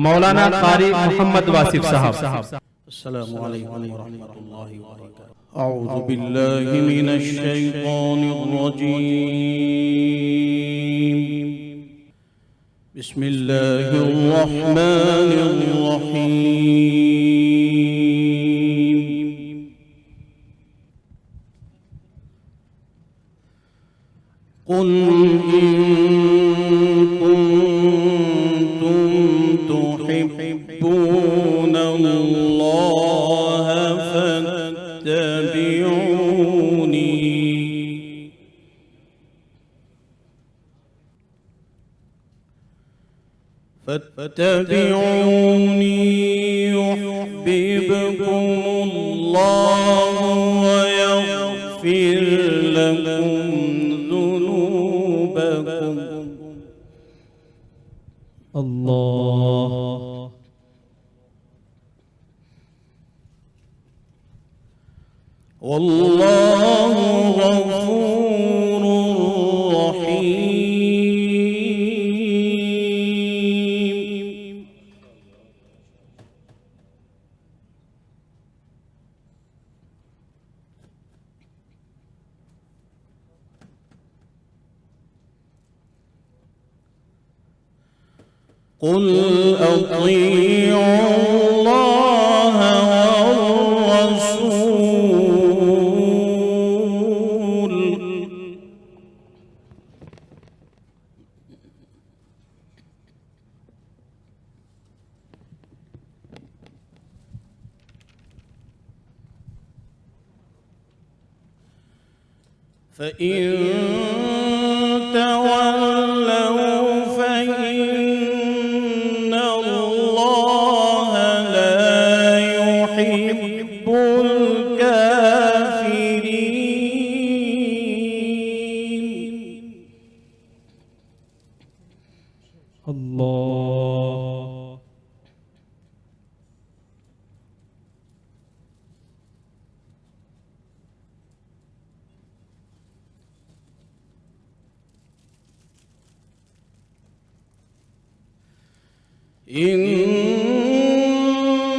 मौलाना कारी मोहम्मद वासिफ साहब। अस्सलामु अलैकुम वरहमतुल्लाहि वबरकातुहू। अऊज़ु बिल्लाहि मिनश शैतानिर रजीम। बिस्मिल्लाहिर रहमानिर रहीम। कुल इन कुंतुम तुहिब्बूनल्लाह फत्तबिऊनी युह्बिबकुमुल्लाह वयग़फिर लकुम ज़ुनूबकुम। अल्लाह वल्लाहु गफूरुर रहीम। कुल अतीअू अल्लाह वर्रसूल। फ़इन तवल्लऊ फ़इन्नल्लाह ला युहिब्बुल काफ़िरीन। अल्लाह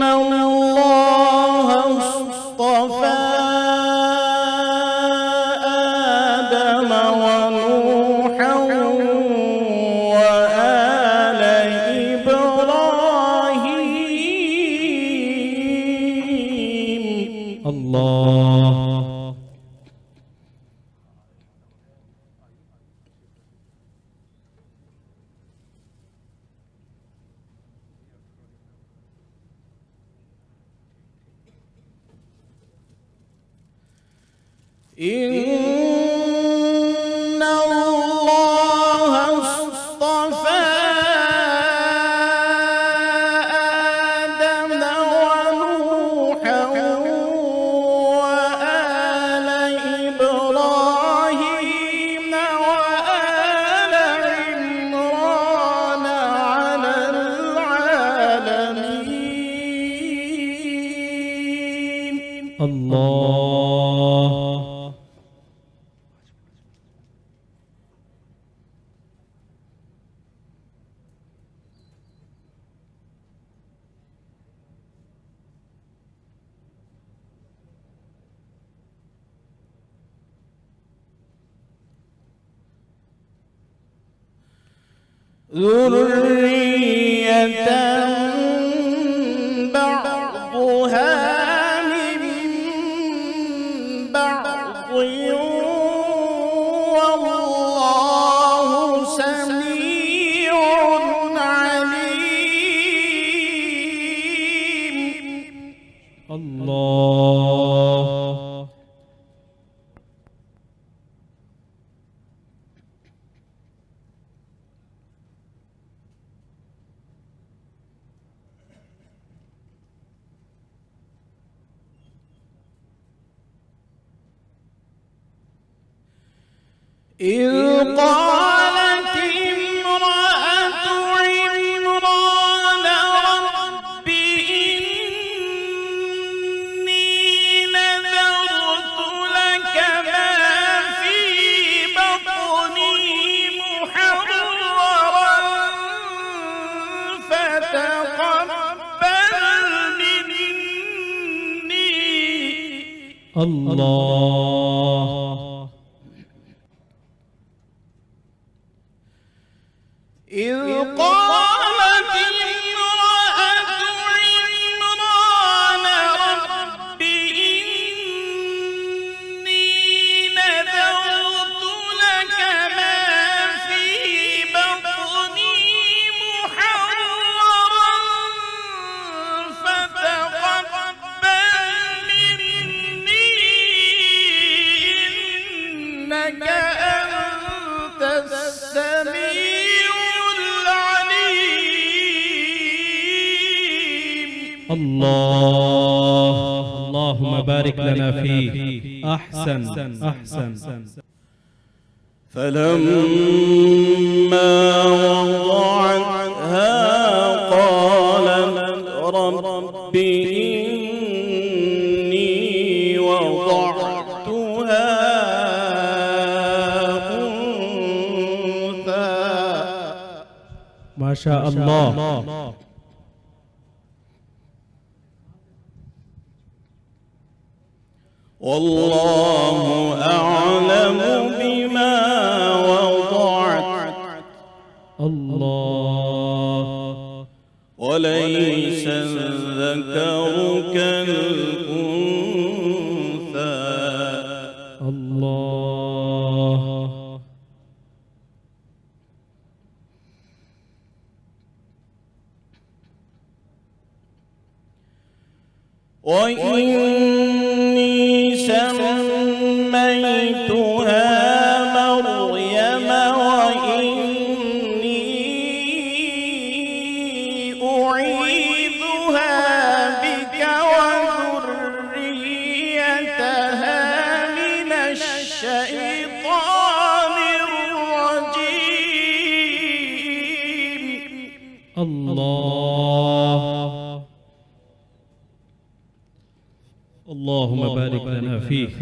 इन्नल्लाह अस्तफ़ा आदम व नूहन व आल इब्राहीम। अल्लाह इन्नल्लाह अस्तफ़ा आदम व नूहन व आल इब्राहीम व आल इम्रान अलल आलमीन। अल्लाह ذرية بعضها من بعض والله سميع عليم. अल्लाह إذ قالت امرأة عمران رب إني نذرت لك ما في بطني محررا فتقبل الله إذ قالت امرأة عمران رب إني نذرت لك ما في بطني محررا فتقبل مني إنك أنت السميع العليم. الله اللهم بارك لنا فيه. أحسن أحسن. فلما وضعتها قالت رب إني وضعتها أنثى. ما شاء الله. والله أعلم بما وضعت. الله وليس الذكر كالأنثى. الله وإني سميتها مريم وإني أعيذها بك وذريتها من الشيطان الرجيم. الله اللهم بارك لنا فيه.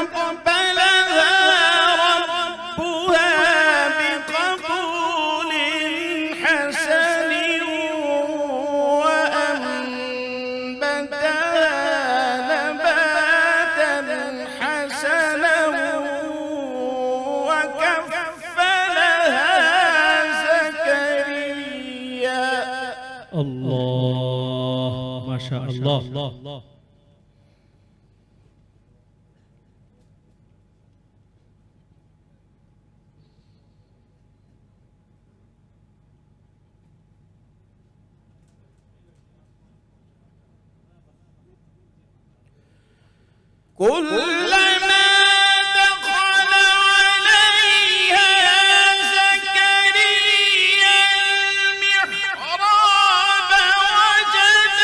فتقبلها ربها بقبول حسن وأنبتها نباتا حسنا وكفلها زكريا. الله ما شاء الله. كلما دخل عليها زكريا المحراب وجد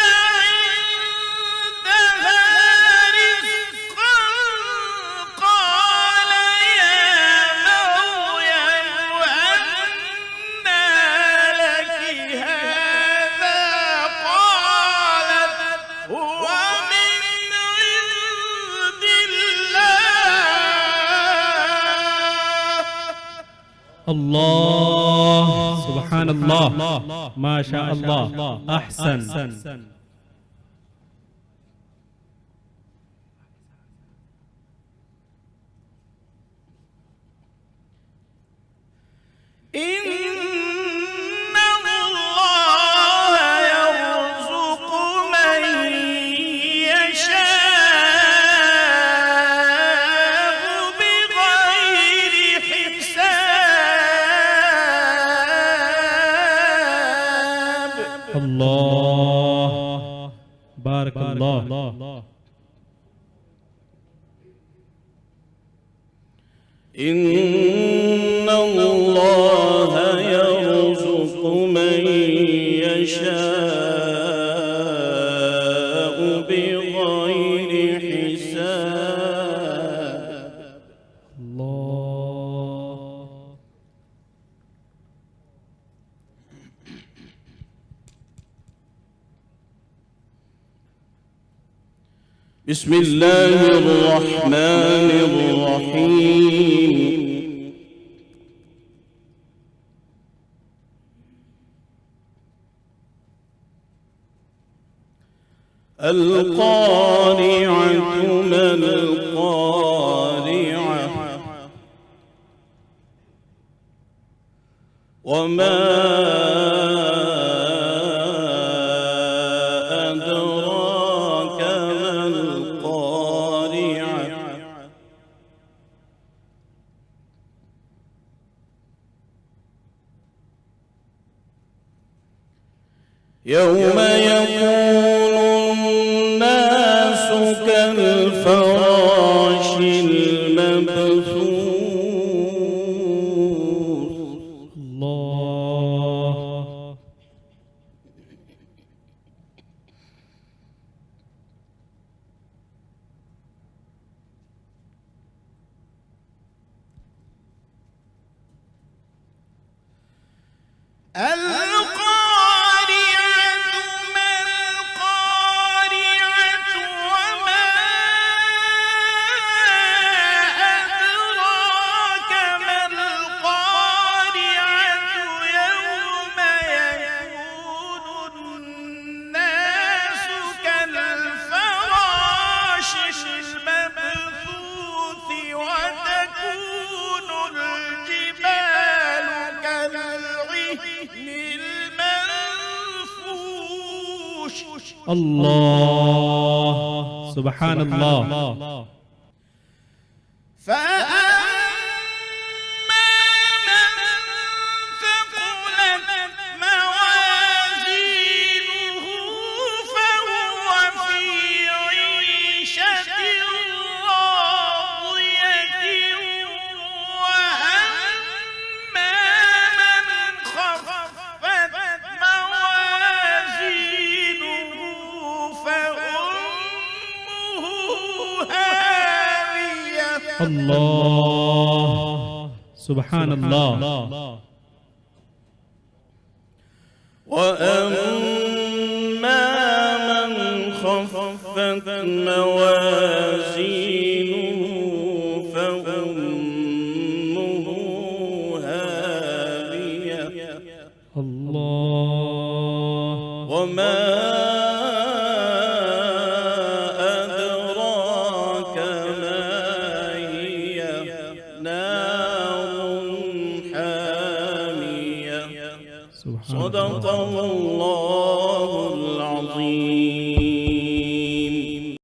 عندها رزقا قال يا مريم أنى لك هذا قالت هو من عند الله سبحان الله. ما شاء الله. أحسن. إن الله يرزق من يشاء بغير حساب. الله بارك الله. إن الله يرزق من يشاء بغير حساب. الله بسم الله الرحمن الرحيم. الرحيم القارعة ما القارعة وما أدراك ما القارعة يوم يكون الناس كالفراش المبثوث الله الله سبحان الله فأما من ثقلت موازينه فهو في عيشة راضية وأما من خفت موازينه فأمه هاوية الله سبحان الله وأما من خفت موازينه فأمه هاوية الله وما أدراك ما هي نار حامية سبحان صدق الله